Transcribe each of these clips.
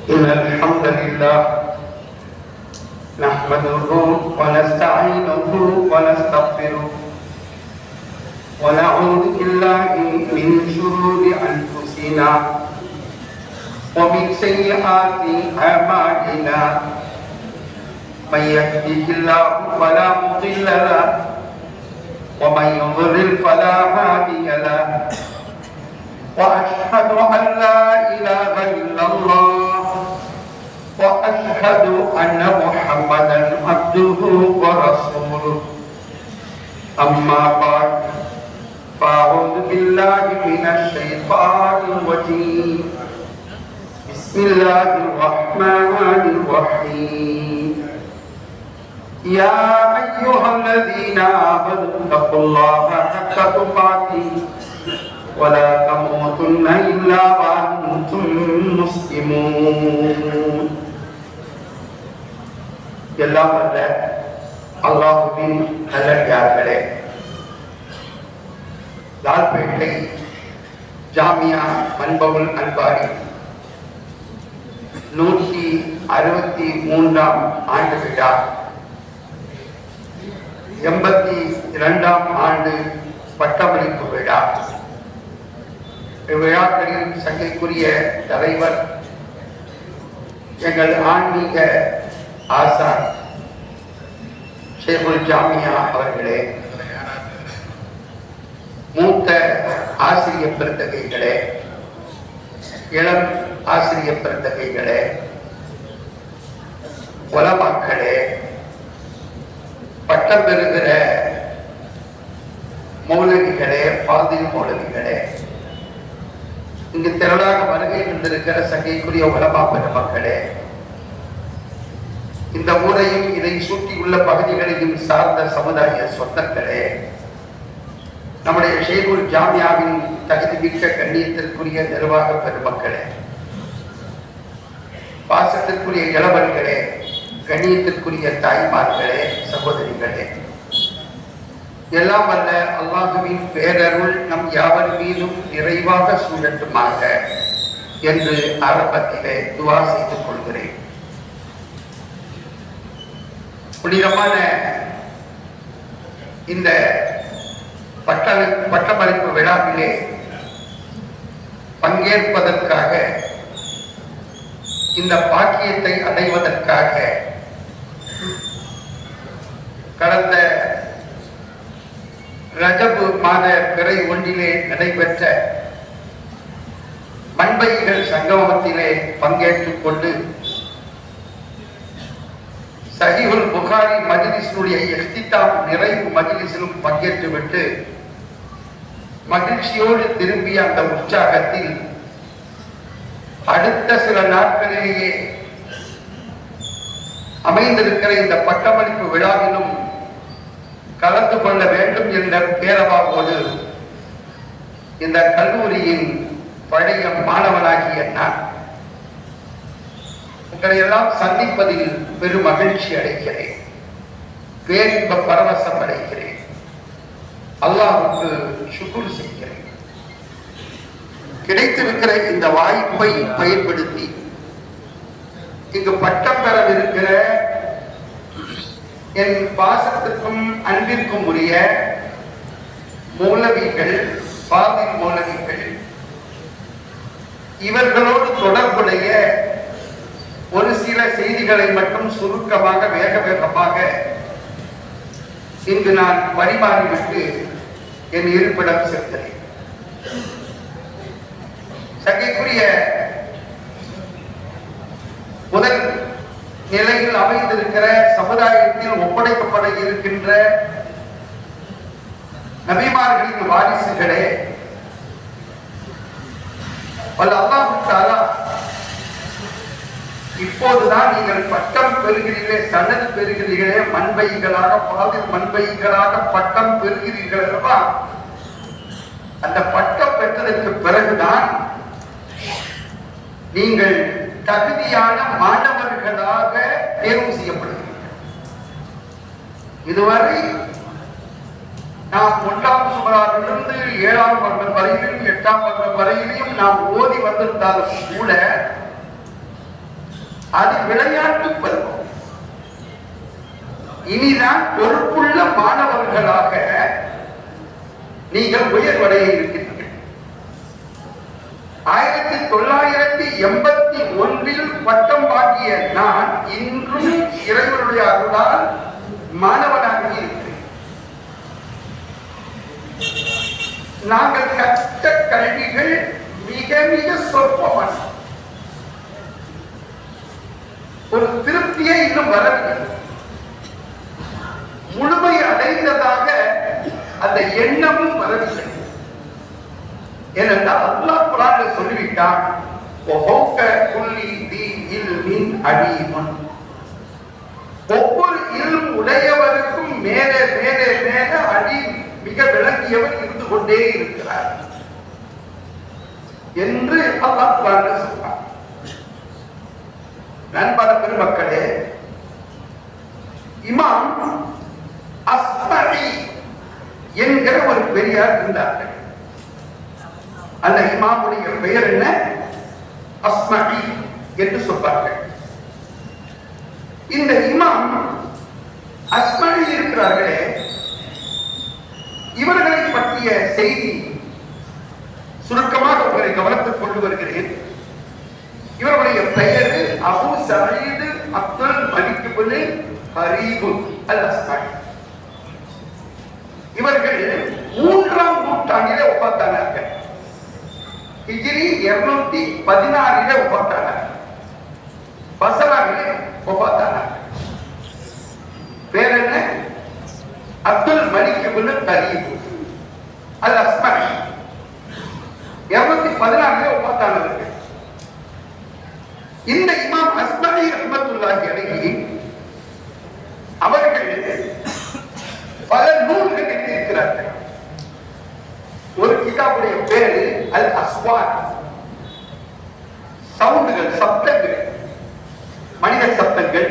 إن الحمد لله نحمده ونستعينه ونستغفره ونعوذ بالله من شرور أنفسنا ومن سيئات أعمالنا من يهده الله فلا مضل له ومن يضلل فلا هادي له وأشهد أن لا إله إلا الله وأشهد أن محمدا عبده ورسوله أما بعد فأعوذ بالله من الشيطان الرجيم بسم الله الرحمن الرحيم يا أيها الذين آمنوا اتقوا الله حق تقاته ولا تموتن إلا وأنتم مسلمون எல்லாம் வல்ல அல்லாஹ்வின் நல்லடியார்களே, லால்பேட்டை ஜாமியா மன்பவுல் அன்பாரி 163ஆம் ஆண்டு விழா, 82ஆம் ஆண்டு பட்டமளிப்பு விழா. இவ்விழாக்களில் சங்கைக்குரிய தலைவர் எங்கள் ஆன்மீக ஆசான் ஷேகுல் ஜாமியா அவர்களே, மூத்த ஆசிரிய பெருந்தகைகளே, இளம் ஆசிரிய பெருந்தகைகளே, உலமாக்களே, பட்டம் பெறுகிற மௌலவிகளே, பாதிரி மௌலவிகளே, இங்கு திரளாக வருகை இருந்திருக்கிற சங்கைக்குரிய உலமா பெருமக்களே, இந்த ஊரையும் இதை சுற்றியுள்ள பகுதிகளையும் சார்ந்த சமுதாய சொந்தங்களே, நம்முடைய ஷேகுல் ஜாமியாவின் தகுதிமிக்க கண்ணியத்திற்குரிய நிர்வாக பெருமக்களே, பாசத்திற்குரிய இளவல்களே, கண்ணியத்திற்குரிய தாய்மார்களே, சகோதரிகளே, எல்லாம் வல்ல அல்லாஹுவின் பேரருள் நம் யாவர் மீதும் நிறைவாக சூழட்டுமாக என்று ஆரம்பத்திலே துவா செய்து கொள்கிறேன். புனிதமான இந்த பட்டமளிப்பு விழாவிலே பங்கேற்பதற்காக, இந்த பாக்கியத்தை அடைவதற்காக கடந்த ரஜபு மாத பிறை ஒன்றிலே நடைபெற்ற மண்பைகள் சங்கமத்திலே பங்கேற்றுக் கொண்டு சஹீஹுல் புகாரி மஜ்லிஸுடைய இஃப்திதாம் நிறைவு மஜ்லிஸிலும் பங்கேற்றுவிட்டு மகிழ்ச்சியோடு திரும்பிய அந்த உற்சாகத்தில் அடுத்த சில நாட்களிலேயே அமைந்திருக்கிற இந்த பட்டமளிப்பு விழாவிலும் கலந்து கொள்ள வேண்டும் என்ற பேரவாவோடு இந்த கல்லூரியின் பழைய மாணவனாகிய நான் உங்களை எல்லாம் சந்திப்பதில் பெரும் மகிழ்ச்சி அடைகிறேன், பேரின்ப பரவசம் அடைகிறேன், அல்லாஹ்வுக்கு ஷுக்ர் செய்கிறேன். கிடைத்திருக்கிற இந்த வாய்ப்பை பயன்படுத்தி இங்கு பட்டம் பெறவிருக்கிற என் பாசத்துக்கும் அன்பிற்கும் உரிய மௌலவிகள், பாதிரி மௌலவிகள், இவர்களோடு தொடர்புடைய ஒரு சில செய்திகளை மட்டும் சுருக்கமாக வேகமாக இங்கு நான் பரிமாறிவிட்டு என் இருப்பிடம் செல்கிறேன். சங்கைக்குரிய முதல் நிலையில் அமைந்திருக்கிற சமுதாயத்தில் ஒப்படைக்கப்பட இருக்கின்ற நபிமார்களின் வாரிசுகளே, அல்லாஹ் தஆலா இப்போதுதான் நீங்கள் பட்டம் பெறுகிறீர்களே, சனது பெறுகிறீர்களே, மண்பைகளாக, பாதிரி மண்பைகளாக பட்டம் பெறுகிறீர்கள் அல்லவா? அந்த பட்டம் பெற்றதற்கு பிறகுதான் நீங்கள் தகுதியான மாணவர்களாக தேர்வு செய்யப்படுகிறீர்கள். இதுவரை நாம் 1ஆம் சுமராவிலிருந்து 7ஆம் வருடம் வரையிலும் 8ஆம் வருடம் வரையிலும் நாம் ஓதி வந்திருந்தாலும் கூட அது விளையாட்டு பருவம். இனிதான் பொறுப்புள்ள மாணவர்களாக நீங்கள் உயர்வடைய இருக்கிறீர்கள். 1981 பட்டம் வாங்கிய நான் இன்றும் இறைவனுடைய அருளால் மாணவனாக இருக்கிறேன். நாங்கள் கற்ற கல்விகள் மிக மிக சொற்பமான ஒரு திருப்தியை இன்னும் வரவில்லை. முழுமை அடைந்ததாக அந்த எண்ணமும் வரவில்லை. ஏனென்றால் அல்லாஹ் குர்ஆனில் சொல்லிவிட்டான், ஒவ்வொரு இல்ம் உடையவருக்கும் மேலே மேலே மேலே அடி மிக விளங்கியவர் இருந்து கொண்டே இருக்கிறார் என்று அல்லாஹ் குர்ஆனில் சொல்றார். நண்பர பெருமக்களே, இமாம் அஸ்மரி என்கிற ஒரு பெரியார் இருந்தார்கள். அந்த இமாமுடைய பெயர் என்ன? அஸ்மரி என்று சொல்வார்கள். இந்த இமாம் அஸ்மரி இருக்கிறார்களே, இவர்களை பற்றிய செய்தி சுருக்கமாக உங்களை கவனத்தில் கொண்டு வருகிறேன். இவருடைய பெயர் அபு சயீத் அப்துல் மலிக் இப்னு ஹரீப் அல் அஸ்மரி. இவர்கள் 3ஆம் நூற்றாண்டிலே வஃபாத்தானார்கள். ஹிஜ்ரி 216 வஃபாத்தானார்கள். பஸ்ராவிலே வஃபாத்தானார்கள். பேர் என்ன? அப்துல் மலிக் இப்னு ஹரீப் அல் அஸ்மரி. 216 வஃபாத்தானார்கள். இந்த இமாம் அஸ்மரி ரஹ்மத்துல்லாஹி அலைஹி அவர்கள் பல நூல்கள் எழுதியிருக்கிறார்கள். ஒரு கிதாபுடைய பேரு அல் அஸ்வாத், சவுண்டுகள், சப்தங்கள், மனித சப்தங்கள்,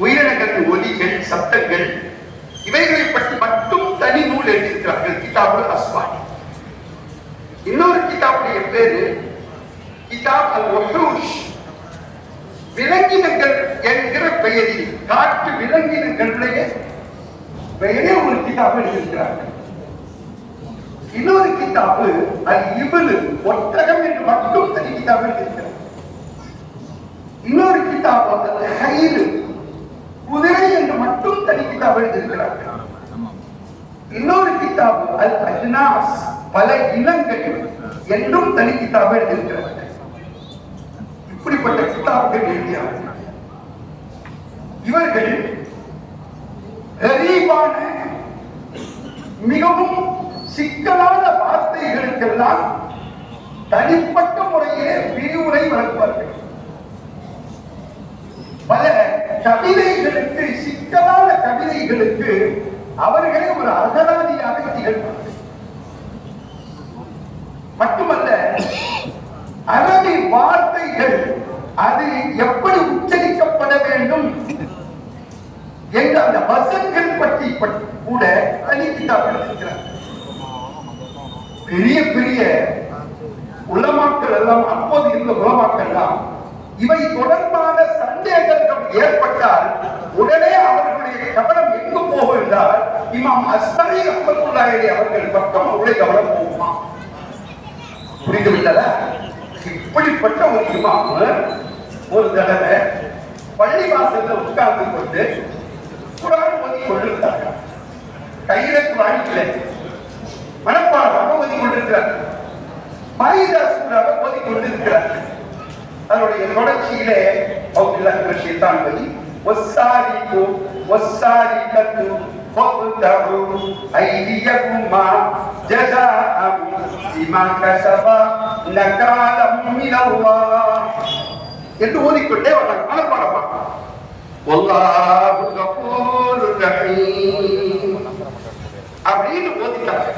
உயிரினங்களின் ஒலிகள், சப்தங்கள், இவைகளை பற்றி மட்டும் தனி நூல் எழுதியிருக்கிறார்கள், கிதாபுல் அஸ்வாத். இன்னொரு கிதாபுடைய பேரு கிதாப் அல் வஹூஷ், விலங்கினங்கள் என்கிற பெயரில், காட்டு விலங்கினங்களுடைய பெயரே ஒரு கிதாபு எழுதியிருக்கிறார்கள். இன்னொரு கிதாபு அல் இப்னு, ஒட்டகம் என்று மட்டும் தனி கிதாபு எழுதியிருக்கிறார். இன்னொரு கிதாபு அல் ஹைல், குதிரை என்று மட்டும் தனி கிதாபு எழுதியிருக்கிறார்கள். இன்னொரு கிதாபு அல் அஜ்னாஸ், பல இனங்கள் என்றும் தனி கிதாபு எழுதியிருக்கிறார்கள். இப்படிப்பட்ட கிதாபுகள் எழுதினார்கள். இவர்கள் கரீபான, மிகவும் சிக்கலான வார்த்தைகளுக்கெல்லாம் தனிப்பட்ட முறையிலே விரிவுரை வழங்குவார்கள். பல கவிதைகளுக்கு, சிக்கலான கவிதைகளுக்கு அவர்களே ஒரு அகராதியாக திகழ்வார்கள். மட்டுமல்ல, அரபி வார்த்தைகள் அது எப்படி உச்சரிக்கப்பட வேண்டும் என்ற அந்த வசங்கள் பற்றி கூட தனி கிதாப் எழுதியிருக்கிறார். பெரிய பெரிய உலமாக்கள் எல்லாம், அப்போது இருந்த உலமாக்கள் எல்லாம், இவை தொடர்பான சந்தேகங்கள் ஏற்பட்டால் உடனே அவர்களுடைய கவனம் எங்கு போகும் என்றால், இமாம் அஸ்மரி ரஹ்மத்துல்லாஹி அலைஹி அவர்கள் பக்கம் அவருடைய கவனம் போகுமா? புரிந்துவிட்டதா? இப்படிப்பட்ட ஒரு இமாம் ஒரு தடவை பள்ளிவாசல்ல உட்கார்ந்து கொண்டு குர்ஆன் ஓதி கொண்டிருந்தார்கள். கையில குர்ஆன் இல்லை, மனப்பாடமாக ஓதி கொண்டிருக்கிறார்கள். மாயிதா சூராவை ஓதி கொண்டிருக்கிறார்கள். அதனுடைய தொடர்ச்சியிலே அவுபில்லாஹி மினஷ் ஷைத்தானிர் ரஜீம், வஸ்ஸாரிகு வஸ்ஸாரிகத்து ஃபக்தஉ ஐதியகுமா ஜஸாஅன் பிமா கஸபா நகாலம் மினல்லாஹ் என்று ஓதிக்கொண்டே வந்தாங்க. மனப்பாடமாக வல்லாஹு கஃபூருர் ரஹீம் அப்படின்னு ஓதிட்டாங்க.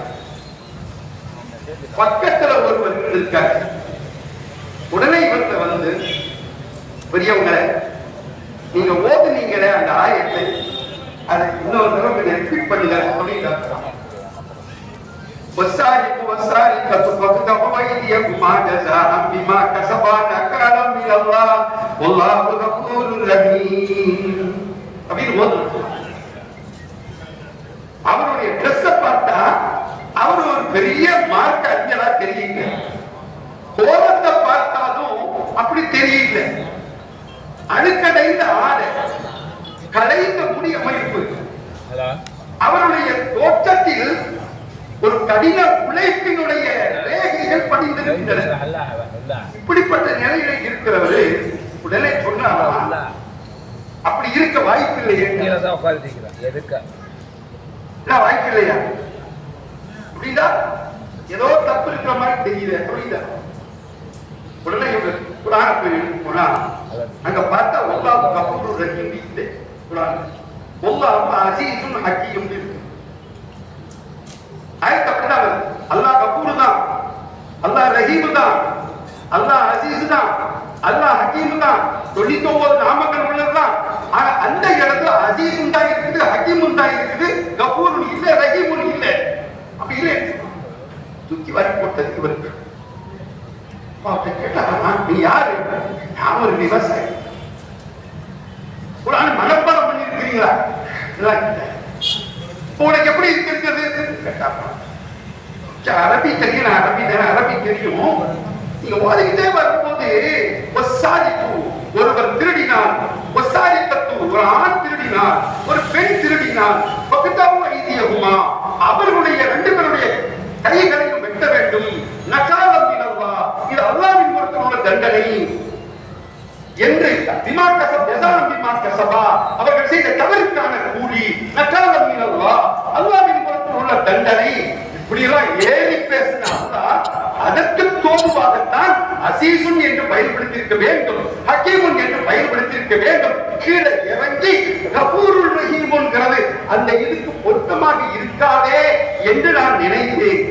பக்கத்துல ஒருவர் இருக்காரு. உடனே இவர்கிட்ட வந்து, பெரியவங்களை, நீங்க ஓதுனீங்களே அந்த ஆயத்தை, அதை இன்னொரு தடவை ரிப்பீட் பண்ணுங்க அப்படின்னு. வஸ்ஸாரிகு வஸ்ஸாரிகத்து ஃபக்தஉ ஐதியகுமா ஜஸாஅன் பிமா கஸபா நகாலம் மினல்லாஹ் வல்லாஹு கஃபூருர் ரஹீம் அப்படின்னு ஓதுறாங்க. அவருடைய ட்ரெஸ் பார்த்தா அவர் ஒரு பெரிய மார்க்க அறிஞரா தெரியுங்க. கோலத்தை பார்த்தாலும் அப்படி தெரியல. அழுக்கடைந்த ஆடை, கலைந்த முடி அமைப்பு, அவருடைய தோற்றத்தில் ஒரு கடின உழைப்பினுடைய ரேகைகள் படிந்திருக்கின்றன. இப்படிப்பட்ட நிலையில இருக்கிறவரு உடனே சொன்னா அப்படி இருக்க வாய்ப்பு இல்லையா? வாய்ப்பு இல்லையா? புரியுதா? ஏதோ தப்பு இருக்கிற மாதிரி தெரியுது. புரியுதா? உடனே குரான போனா அங்க பார்த்தா வல்லாஹு கஃபூருர் ரஹீம் இருக்கு. குரான் வல்லாஹு அஸீஸுன் ஹக்கீம் இருக்கு. ஆயத் அப்படிதான் வருது. அல்லாஹ் கஃபூர் தான், அல்லாஹ் ரஹீம் தான், அல்லாஹ் அஸீஸ் தான், அல்லாஹ் ஹக்கீம் தான். 99 நாமங்கள் உள்ளதுதான். ஆனா அந்த இடத்துல அஸீஸும் தான் இருக்குது, ஹக்கீமும் தான் இருக்குது, கஃபூரும் இல்ல, ரஹீமும் இல்ல. அப்படி இல்லை தூக்கி வரி போட்டதுக்கு வருது. கேட்டா நீ யாரு? நான் ஒரு விவசாயி. குர்ஆன் மனப்பாடம் பண்ணி இருக்கிறீங்களா? உனக்கு எப்படி இருக்கிறது? அரபி தெரியும், அரபி தெரியும். நீங்க ஓதிக்கிட்டே வரும்போது ஒருவர் திருடினார், ஒரு ஆண் திருடினார், ஒரு பெண் திருடினார், அவர்களுடைய 2 பேருடைய கைகளையும் வெட்ட வேண்டும். நகாலம் மினல்லாஹ், இது அல்லாஹ்வின் புறத்தில் உள்ள தண்டனை என்று அவர்கள் செய்த தவறுக்கான கூலி. நகாலம் மினல்லாஹ், அல்லாஹ்வின் புறத்தில் உள்ள தண்டனை. இப்படி எல்லாம் ஏறி பேசின அல்லாஹ் அதற்கு தோதுவாகத்தான் அசீசுன் என்று பயன்படுத்தியிருக்க வேண்டும், ஹக்கீமுன் என்று பயன்படுத்தியிருக்க வேண்டும். கீழே இறங்கி கஃபூருர் ரஹீம்ங்கிறது அந்த இதுக்கு பொருத்தமாக இருக்காதே என்று நான் நினைத்தேன்.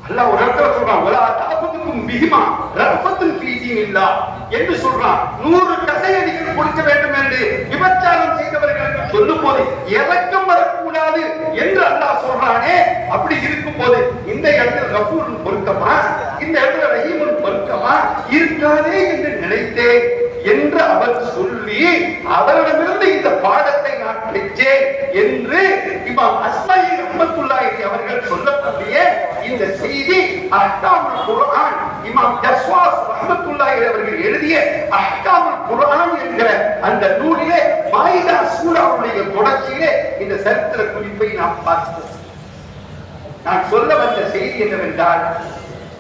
அல்லாஹ் ஒரு இடத்துல சொல்றான், வலா தாபுதுக்கும் பிஹிமா ரஃபத்துன் ஃபீ தீனில்லாஹ் என்று சொல்றான். 100 கசையடிகள் கொடுக்க வேண்டும் என்று விபச்சாரம் செய்தவர்களுக்கு சொல்லும்போது இரக்கம் வரக்கூடாது என்று அல்லாஹ் சொல்றானே. அப்படி இருக்கும்போது இந்த இடத்துல கஃபூருன் பொருத்தமா, இந்த இடத்துல ரஹீமுன் பொருத்தமா இருக்காதே என்று நினைத்தேன் என்று அவர் சொல்லி அவரிடமிருந்து இந்த பாடத்தை நான் பெற்றேன் என்று இமாம் அஸ்மாயி ரஹ்மத்துல்லாஹி அவர்கள் சொல்லக்கூடிய இந்த செய்தி அஹ்காமுல் குர்ஆன், இமாம் ஜஸ்வாஸ் ரஹ்மத்துல்லாஹி அவர்கள் எழுதிய அஹ்காமுல் குர்ஆன் என்கிற அந்த நூலிலே மாயிதா சூராவுடைய தொடர்ச்சியிலே இந்த சரித்திர குறிப்பை நாம் பார்த்தோம். நான் சொல்ல வந்த செய்தி என்னவென்றால்,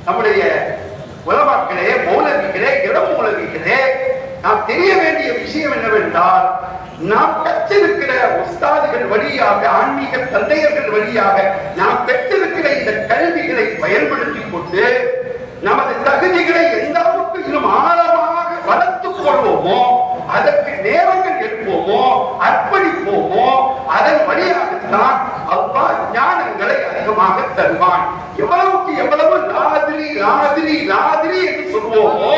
நம்முடைய உலமாக்களே, மௌலவிகளே, இளம் மௌலவிகளே, நாம் தெரிய வேண்டிய விஷயம் என்னவென்றால், நாம் கற்றிருக்கிற உஸ்தாதுகள் வழியாக, ஆன்மீக தந்தையர்கள் வழியாக நாம் பெற்றிருக்கிற இந்த கல்விகளை பயன்படுத்திக் கொண்டு நமது தகுதிகளை எந்த அளவுக்கு இன்னும் ஆழமாக வளர்த்துக் கொள்வோமோ, அதற்கு நேரங்கள் எடுப்போமோ, அர்ப்பணிப்போமோ, அதன் வழியாகத்தான் அல்லாஹ் ஞானங்களை அதிகமாக தருவான். எவ்வளவுக்கு எவ்வளவு லாதிரி லாதிரி லாதிரி என்று சொல்வோமோ,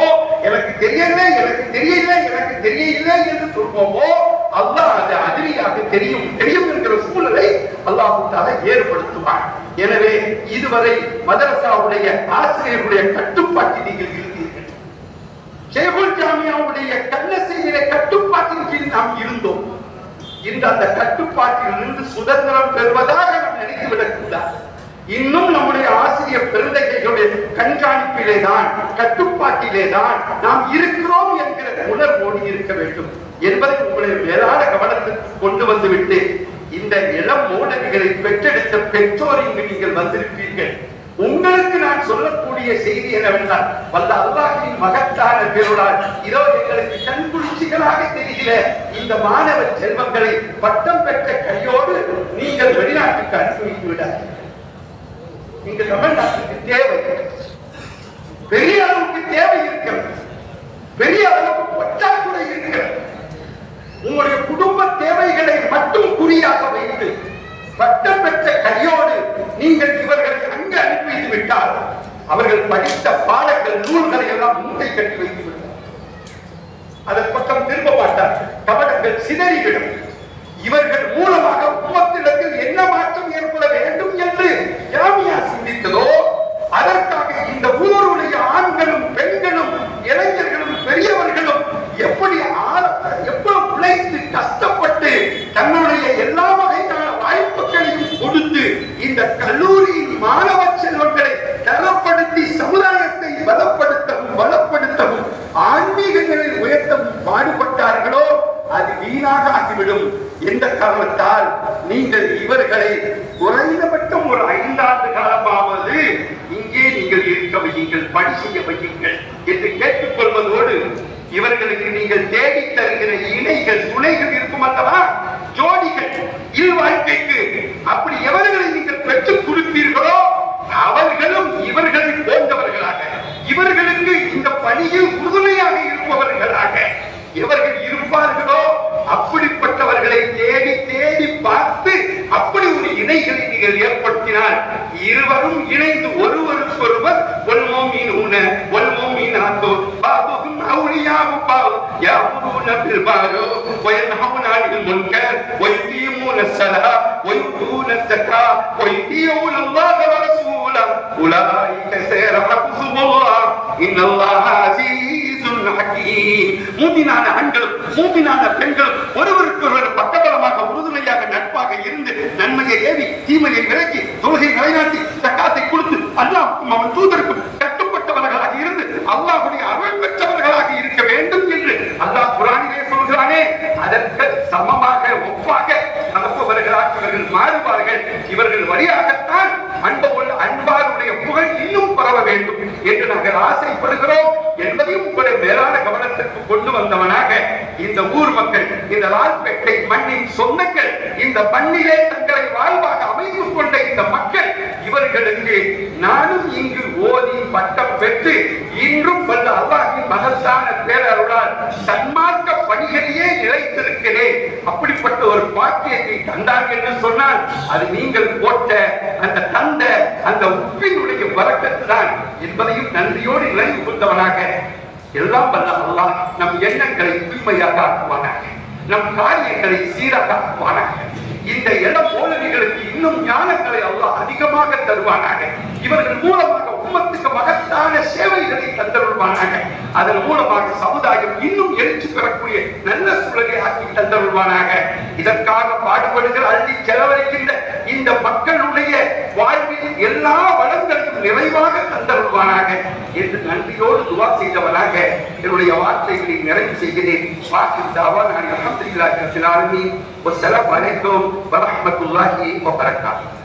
எனக்கு தெரியல எனக்கு தெரியல எனக்கு தெரியல என்று சொல்வோமோ, அல்லாஹ் அது அதிரியாக தெரியும் தெரியும் என்கிற சூழலை அல்லாஹ் ஏற்படுத்துவான். எனவே இதுவரை மதரசாவுடைய ஆசிரியர்களுடைய கட்டுப்பாட்டில் நீங்கள் இருந்தீர்கள். ஷேகுல் ஜாமியாவுடைய கண்ணசையிலே கட்டுப்பாட்டின் கீழ் நாம் இருந்தோம். இந்த அந்த கட்டுப்பாட்டில் இருந்து சுதந்திரம் பெறுவதாக நாம் நினைத்துவிடக் கூடாது. இன்னும் நம்முடைய ஆசிரியர் பெருந்தகைகளுடைய கண்காணிப்பிலே தான், கட்டுப்பாட்டிலே தான் நாம் இருக்கிறோம் என்கிற உணர்வோடு இருக்க வேண்டும் என்பதை உங்களுடைய மேலான கவனத்திற்கு கொண்டு வந்துவிட்டு, இந்த இளம் மௌலவிகளை பெற்றெடுத்த பெற்றோரின் நீங்கள் வந்திருப்பீர்கள். உங்களுக்கு நான் சொல்லக்கூடிய செய்தி என்னவென்றால், வல்ல அல்லாஹ்வின் மகத்தான பெருளால் இதோ எங்களுக்கு கண்குளிர்ச்சிகளாக தெரிகிற இந்த மாணவ செல்வங்களை பட்டம் பெற்ற கையோடு நீங்கள் வெளிநாட்டுக்கு அனுப்பி வைத்து விடாதீர்கள். நீங்கள் தமிழ்நாட்டுக்கு தேவை, பெரிய அளவுக்கு தேவை இருக்கிறது, பெரிய அளவுக்கு பற்றாக்குறை இருக்கிறது. உங்களுடைய குடும்ப தேவைகளை மட்டும் குறியாக வைத்து பட்டம் பெற்ற கையோடு நீங்கள் இவர்களை அங்கு அனுப்பி வைத்து விட்டால், அவர்கள் படித்த பாடங்கள் நூல்களை எல்லாம் மூட்டை கட்டி வைத்து விட்டார். அதன் பக்கம் திரும்ப மாட்டார். கவனங்கள் சிதறிவிடும். இவர்கள் மூலமாக உம்மத்திடத்தில் என்ன மாற்றம் ஏற்பட வேண்டும் என்று ஜாமியா சிந்தித்ததோ, அதற்காக இந்த ஊருடைய ஆண்களும் பெண்களும் இளைஞர்களும் பெரிய இந்த கல்லூரியின் மாணவ செல்வங்களை தரப்படுத்தி சமுதாயத்தை பலப்படுத்தவும் ஆன்மீகங்களில் உயர்த்தவும் பாடுபட்டார்களோ அது வீணாக ஆகிவிடும். எந்த காரணத்தால் நீங்கள் இவர்களை குறைந்தபட்சம் ஒரு 5 ஆண்டு காலமாவது இங்கே நீங்கள் இருக்க வையுங்கள், பணி செய்ய வையுங்கள் என்று கேட்டுக்கொள்வதோடு, இவர்களுக்கு நீங்கள் தேடி தருகிற இணைகள் துணைகள் இருக்கும் அல்லவா, ஜோடிகள், இல்வாழ்க்கைக்கு அப்படி எவர்களை நீங்கள் பெற்றுக் கொடுப்பீர்களோ அவர்களும் இவர்களை போன்றவர்களாக, இவர்களுக்கு இந்த பணியில் உறுதுணையாக இருப்பவர்களாக எவர்கள் இருப்பார்களோ அப்படிப்பட்டவர்களை தேடி தேடி பார்த்து அப்படி ஒரு இணைகளை நீங்கள் ஏற்படுத்தினால் இருவரும் இணைந்து ஒருவருக்கொருவர் மூமினான ஆண்களும் மூமினான பெண்களும் ஒருவருக்கொருவர் பக்கபலமாக உறுதுணையாக நட்பாக இருந்து நன்மையை ஏவி தீமையை விலக்கி தொழுகை நிலைநாட்டி ஜக்காத்தை கொடுத்து அல்லாஹ்வுக்கும் அவன் தூதருக்கும் கட்டுப்பட்டவர்களாக இருந்து அல்லாஹ்வுடைய அருள் பெற்றவர்களாக இருக்க வேண்டும் என்று அல்லாஹ் குர்ஆனிலே சொல்கிறானே, அதற்கு சமமாக ஒப்பாக நடப்பவர்களாக இவர்கள் மாறுவார்கள். இவர்கள் வழியாகத்தான் அன்பாருடைய புகழ் இன்னும் பரவ வேண்டும் என்று நாங்கள் ஆசைப்படுகிறோம் என்பதையும் உங்களுடைய மேலான கவனத்திற்கு கொண்டு வந்தவனாக இந்த ஊர் மக்கள், இந்த லால்பேட்டை மண்ணின் சொந்தங்கள், இந்த மண்ணிலே தங்களை வாழ்வாக அமைத்துக் கொண்ட இந்த மக்கள், இவர்களுக்கு நானும் இங்கு ஓதி பட்டம் பெற்று இன்றும் வல்ல அல்லாஹ்வின் மகத்தான பேரருளால் சன்மார்க்க பணிகளையே நிலைத்திருக்கிறேன். அப்படிப்பட்ட ஒரு பாக்கியத்தை தந்தார் என்று சொன்னால் அது நீங்கள் போட்ட அந்த உப்பினுடைய பரக்கத்து தான் என்பதையும் நன்றியோடு நினைவு கொண்டவனாக எல்லாம் வல்ல அல்லாஹ் நம் எண்ணங்களை தூய்மையாக ஆக்குவானாக, நம் காரியங்களை சீராக ஆக்குவானாக. இந்த இளம் போலவிகளுக்கு இன்னும் ஞானங்களை அல்லாஹ் அதிகமாக தருவானாக. இவர்கள் மூலமாக உம்மத்துக்கு மகத்தான சேவைகளை தந்தருள்வானாக. அதன் மூலமாக சமுதாயம் இன்னும் எழுச்சி பெறக்கூடிய நல்ல சூழலை ஆக்கி தந்தருள்வானாக. இதற்காக பாடுபடுகிற அள்ளி செலவழிக்கின்ற இந்த மக்களுடைய வாழ்வில் எல்லா வளங்களையும் நிறைவாக தந்தருள்வானாக என்று நன்றியோடு துவா செய்தவனாக என்னுடைய வார்த்தைகளை நிறைவு செய்கிறேன். அல்ஹம்துலில்லாஹி ரப்பில் ஆலமீன். வஸ்ஸலாமு அலைக்கும் வரஹ்மத்துல்லாஹி வபரகாத்துஹு.